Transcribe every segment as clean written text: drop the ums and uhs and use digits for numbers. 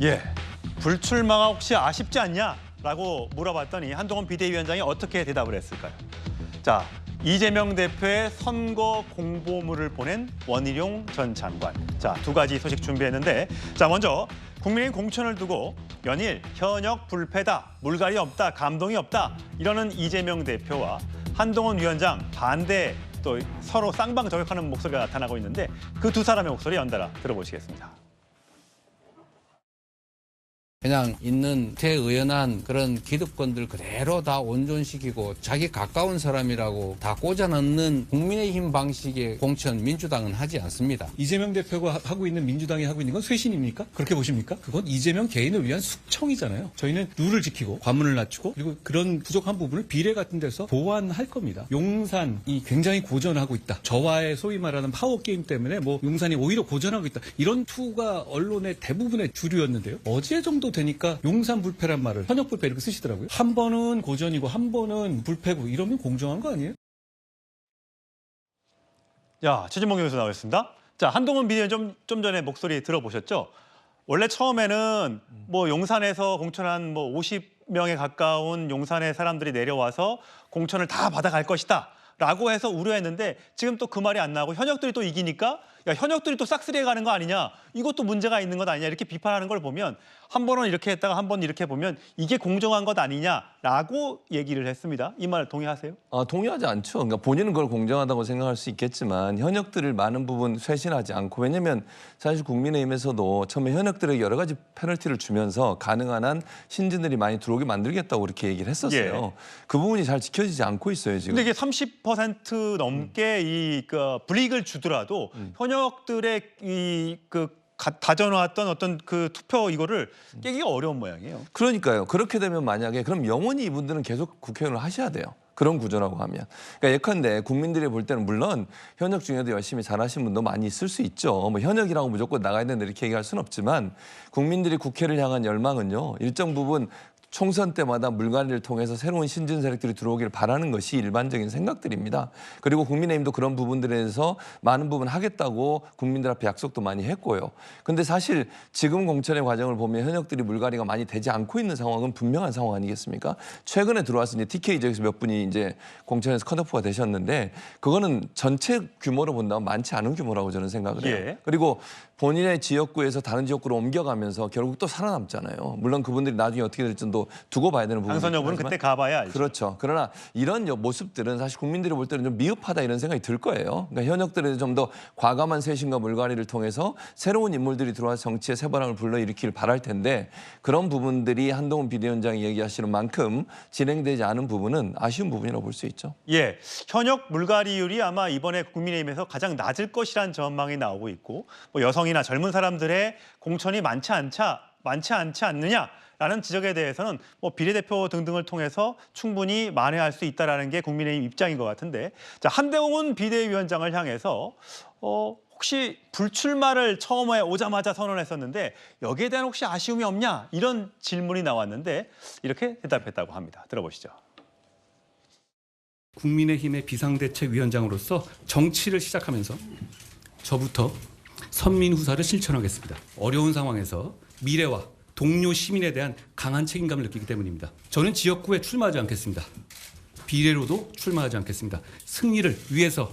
예, 불출마가 혹시 아쉽지 않냐라고 물어봤더니 한동훈 비대위원장이 어떻게 대답을 했을까요? 자, 이재명 대표의 선거 공보물을 보낸 원희룡 전 장관. 자, 두 가지 소식 준비했는데, 자, 먼저 국민의힘 공천을 두고 연일 현역 불패다, 물갈이 없다, 감동이 없다 이러는 이재명 대표와 한동훈 위원장 반대, 또 서로 쌍방저격하는 목소리가 나타나고 있는데 그 두 사람의 목소리 연달아 들어보시겠습니다. 그냥 있는 대의연한 그런 기득권들 그대로 다 온전시키고 자기 가까운 사람이라고 다 꽂아 넣는 국민의힘 방식의 공천 민주당은 하지 않습니다. 이재명 대표가 하고 있는 민주당이 하고 있는 건 쇄신입니까? 그렇게 보십니까? 그건 이재명 개인을 위한 숙청이잖아요. 저희는 룰을 지키고 관문을 낮추고 그리고 그런 부족한 부분을 비례 같은 데서 보완할 겁니다. 용산이 굉장히 고전하고 있다. 저와의 소위 말하는 파워게임 때문에 뭐 용산이 오히려 고전하고 있다. 이런 투가 언론의 대부분의 주류였는데요. 어제 정도 되니까 용산 불패란 말을 현역 불패 이렇게 쓰시더라고요. 한 번은 고전이고 한 번은 불패고 이러면 공정한 거 아니에요? 자, 최진봉 교수 나오셨습니다. 자, 한동훈 비대위원 좀 전에 목소리 들어보셨죠? 원래 처음에는 뭐 용산에서 공천한 뭐 50명에 가까운 용산의 사람들이 내려와서 공천을 다 받아갈 것이다 라고 해서 우려했는데 지금 또 그 말이 안 나오고 현역들이 또 이기니까 야, 현역들이 또 싹쓸이해 가는 거 아니냐, 이것도 문제가 있는 것 아니냐 이렇게 비판하는 걸 보면 한 번은 이렇게 했다가 한 번 이렇게 보면 이게 공정한 것 아니냐라고 얘기를 했습니다. 이 말 동의하세요? 동의하지 않죠. 그러니까 본인은 그걸 공정하다고 생각할 수 있겠지만 현역들을 많은 부분 쇄신하지 않고, 왜냐하면 사실 국민의힘에서도 처음에 현역들에게 여러 가지 페널티를 주면서 가능한 한 신진들이 많이 들어오게 만들겠다고 그렇게 얘기를 했었어요. 예. 그 부분이 잘 지켜지지 않고 있어요 지금. 근데 이게 30% 넘게 불이익을 주더라도 현역들의 다져놓았던 어떤 그 투표 이거를 깨기가 어려운 모양이에요. 그러니까요. 그렇게 되면 만약에 그럼 영원히 이분들은 계속 국회의원을 하셔야 돼요. 그런 구조라고 하면. 그러니까 예컨대 국민들이 볼 때는 물론 현역 중에도 열심히 잘하신 분도 많이 있을 수 있죠. 뭐 현역이라고 무조건 나가야 된다 이렇게 얘기할 수는 없지만 국민들이 국회를 향한 열망은요, 일정 부분 총선 때마다 물갈이를 통해서 새로운 신진 세력들이 들어오기를 바라는 것이 일반적인 생각들입니다. 그리고 국민의힘도 그런 부분들에 대해서 많은 부분 하겠다고 국민들 앞에 약속도 많이 했고요. 근데 사실 지금 공천의 과정을 보면 현역들이 물갈이가 많이 되지 않고 있는 상황은 분명한 상황 아니겠습니까? 최근에 들어와서 이제 TK 지역에서 몇 분이 이제 공천에서 컷오프가 되셨는데 그거는 전체 규모로 본다면 많지 않은 규모라고 저는 생각을 해요. 예. 그리고 본인의 지역구에서 다른 지역구로 옮겨가면서 결국 또 살아남잖아요. 물론 그분들이 나중에 어떻게 될지는 또 두고 봐야 되는 부분이긴 당선 여부는 하지만. 그때 가봐야 알죠. 그렇죠. 그러나 이런 모습들은 사실 국민들이 볼 때는 좀 미흡하다 이런 생각이 들 거예요. 그러니까 현역들에 좀 더 과감한 쇄신과 물갈이를 통해서 새로운 인물들이 들어와서 정치의 새바람을 불러일으키길 바랄 텐데 그런 부분들이 한동훈 비대위원장이 얘기하시는 만큼 진행되지 않은 부분은 아쉬운 부분이라고 볼 수 있죠. 예, 현역 물갈이율이 아마 이번에 국민의힘에서 가장 낮을 것이라는 전망이 나오고 있고, 뭐 여성이나 젊은 사람들의 공천이 많지 않지 않느냐라는 지적에 대해서는 뭐 비례대표 등등을 통해서 충분히 만회할 수 있다라는 게 국민의힘 입장인 것 같은데, 자, 한동훈 비대위원장을 향해서 혹시 불출마를 처음에 오자마자 선언했었는데 여기에 대한 혹시 아쉬움이 없냐 이런 질문이 나왔는데 이렇게 대답했다고 합니다. 들어보시죠. 국민의힘의 비상대책위원장으로서 정치를 시작하면서 저부터 선민후사를 실천하겠습니다. 어려운 상황에서 미래와 동료 시민에 대한 강한 책임감을 느끼기 때문입니다. 저는 지역구에 출마하지 않겠습니다. 비례로도 출마하지 않겠습니다. 승리를 위해서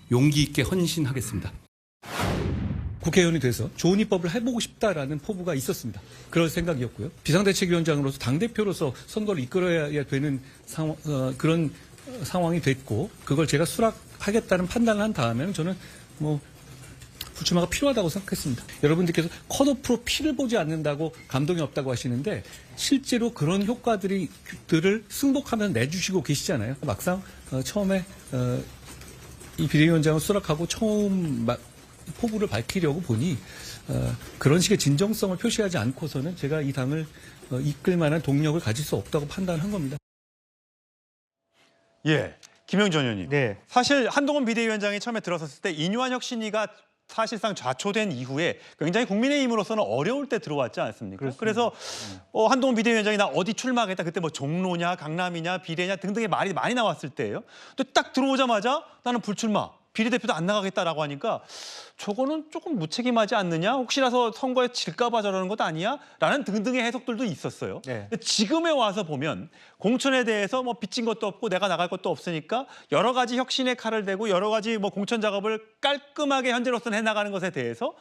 용기 있게 헌신하겠습니다. 국회의원이 돼서 좋은 입법을 해보고 싶다라는 포부가 있었습니다. 그런 생각이었고요. 비상대책위원장으로서 당대표로서 선거를 이끌어야 되는 그런 상황이 됐고 그걸 제가 수락하겠다는 판단을 한 다음에는 저는 뭐 불출마가 필요하다고 생각했습니다. 여러분들께서 컷오프로 피를 보지 않는다고 감동이 없다고 하시는데 실제로 그런 효과들을 승복하면서 내주시고 계시잖아요. 막상 처음에 이 비대위원장을 수락하고 처음 포부를 밝히려고 보니 그런 식의 진정성을 표시하지 않고서는 제가 이 당을 이끌 만한 동력을 가질 수 없다고 판단한 겁니다. 예, 김영준 의원님. 네. 사실 한동훈 비대위원장이 처음에 들어섰을 때 인유한 혁신위가 사실상 좌초된 이후에 굉장히 국민의힘으로서는 어려울 때 들어왔지 않습니까? 그렇습니다. 그래서 한동훈 비대위원장이 나 어디 출마하겠다. 그때 뭐 종로냐 강남이냐 비례냐 등등의 말이 많이 나왔을 때예요. 근데 딱 들어오자마자 나는 불출마. 비례대표도 안 나가겠다라고 하니까 저거는 조금 무책임하지 않느냐? 혹시라도 선거에 질까 봐 저러는 것 아니야? 라는 등등의 해석들도 있었어요. 네. 근데 지금에 와서 보면 공천에 대해서 뭐 빚진 것도 없고 내가 나갈 것도 없으니까 여러 가지 혁신의 칼을 대고 여러 가지 뭐 공천 작업을 깔끔하게 현재로서는 해나가는 것에 대해서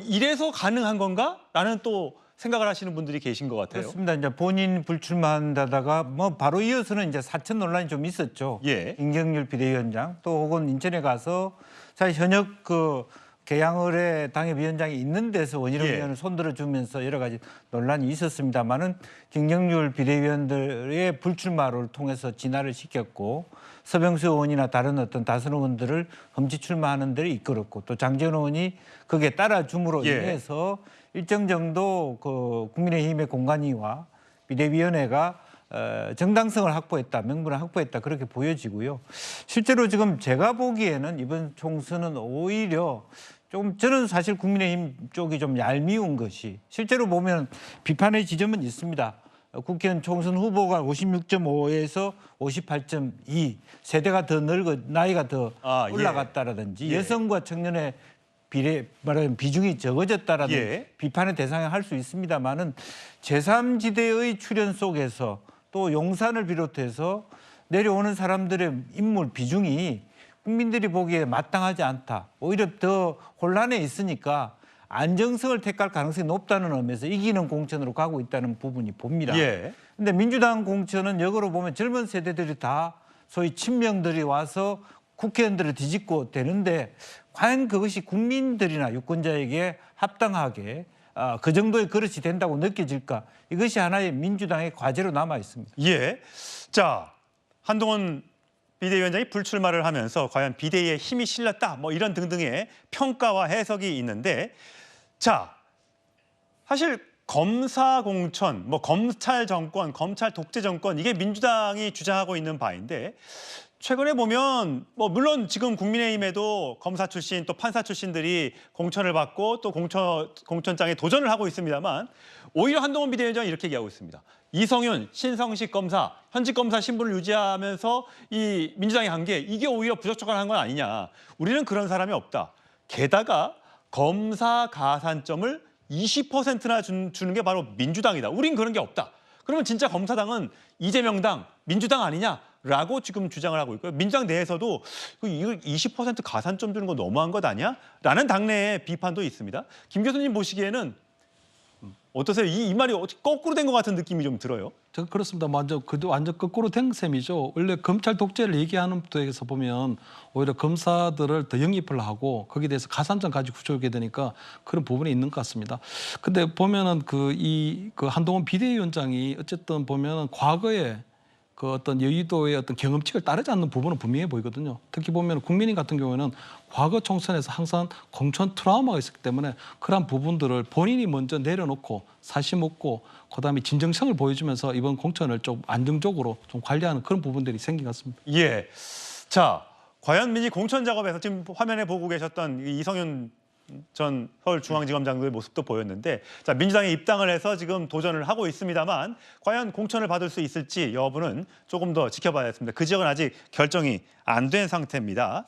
이래서 가능한 건가? 라는 또 생각을 하시는 분들이 계신 것 같아요. 그렇습니다. 이제 본인 불출마한다다가 뭐 바로 이어서는 이제 사천 논란이 좀 있었죠. 예. 김경률 비대위원장 또 혹은 인천에 가서 사실 현역 그 계양을의 당협위원장이 있는 데서 원희룡 예. 의원을 손들어주면서 여러 가지 논란이 있었습니다만은 김경률 비대위원들의 불출마를 통해서 진화를 시켰고 서병수 의원이나 다른 어떤 다선 의원들을 험지 출마하는 데를 이끌었고 또 장재원 의원이 거기에 따라줌으로 예. 인해서 일정 정도 그 국민의힘의 공관위와 비대위원회가 정당성을 확보했다, 명분을 확보했다 그렇게 보여지고요. 실제로 지금 제가 보기에는 이번 총선은 오히려 좀 저는 사실 국민의힘 쪽이 좀 얄미운 것이 실제로 보면 비판의 지점은 있습니다. 국회의원 총선 후보가 56.5에서 58.2 세대가 더 나이가 더 예. 올라갔다라든지 예. 여성과 청년의 말하면 비중이 적어졌다라는 예. 비판의 대상에 할 수 있습니다만은 제3지대의 출현 속에서 또 용산을 비롯해서 내려오는 사람들의 인물 비중이 국민들이 보기에 마땅하지 않다. 오히려 더 혼란에 있으니까 안정성을 택할 가능성이 높다는 의미에서 이기는 공천으로 가고 있다는 부분이 봅니다. 예. 근데 민주당 공천은 역으로 보면 젊은 세대들이 다 소위 친명들이 와서 국회의원들을 뒤집고 되는데 과연 그것이 국민들이나 유권자에게 합당하게 그 정도의 그릇이 된다고 느껴질까? 이것이 하나의 민주당의 과제로 남아 있습니다. 예. 자, 한동훈 비대위원장이 불출마를 하면서 과연 비대위에 힘이 실렸다 뭐 이런 등등의 평가와 해석이 있는데 자, 사실 검사 공천, 뭐 검찰 정권, 검찰 독재 정권 이게 민주당이 주장하고 있는 바인데 최근에 보면 뭐 물론 지금 국민의힘에도 검사 출신 또 판사 출신들이 공천을 받고 또 공천장에 도전을 하고 있습니다만 오히려 한동훈 비대위원장이 이렇게 얘기하고 있습니다. 이성윤, 신성식 검사, 현직 검사 신분을 유지하면서 이 민주당이 한 게 이게 오히려 부적절한 건 아니냐. 우리는 그런 사람이 없다. 게다가 검사 가산점을 20%나 주는 게 바로 민주당이다. 우린 그런 게 없다. 그러면 진짜 검사당은 이재명당, 민주당 아니냐라고 지금 주장을 하고 있고요. 민주당 내에서도 이거 20% 가산점 주는 거 너무한 것 아니야? 라는 당내의 비판도 있습니다. 김 교수님 보시기에는 어떠세요? 이 말이 어떻게 거꾸로 된 것 같은 느낌이 좀 들어요. 저 그렇습니다. 완전 거꾸로 된 셈이죠. 원래 검찰 독재를 얘기하는 데에서 보면 오히려 검사들을 더 영입을 하고 거기에 대해서 가산점 가지고 구조하게 되니까 그런 부분이 있는 것 같습니다. 근데 보면은 그 한동훈 비대위원장이 어쨌든 보면은 과거에 그 어떤 여의도의 어떤 경험칙을 따르지 않는 부분은 분명해 보이거든요. 특히 보면 국민의힘 같은 경우에는 과거 총선에서 항상 공천 트라우마가 있었기 때문에 그러한 부분들을 본인이 먼저 내려놓고 사심 없고 그다음에 진정성을 보여주면서 이번 공천을 좀 안정적으로 좀 관리하는 그런 부분들이 생긴 것 같습니다. 예. 자, 과연 민이 공천 작업에서 지금 화면에 보고 계셨던 이성윤 전 서울중앙지검장의 모습도 보였는데 자, 민주당에 입당을 해서 지금 도전을 하고 있습니다만 과연 공천을 받을 수 있을지 여부는 조금 더 지켜봐야 겠습니다. 그 지역은 아직 결정이 안 된 상태입니다.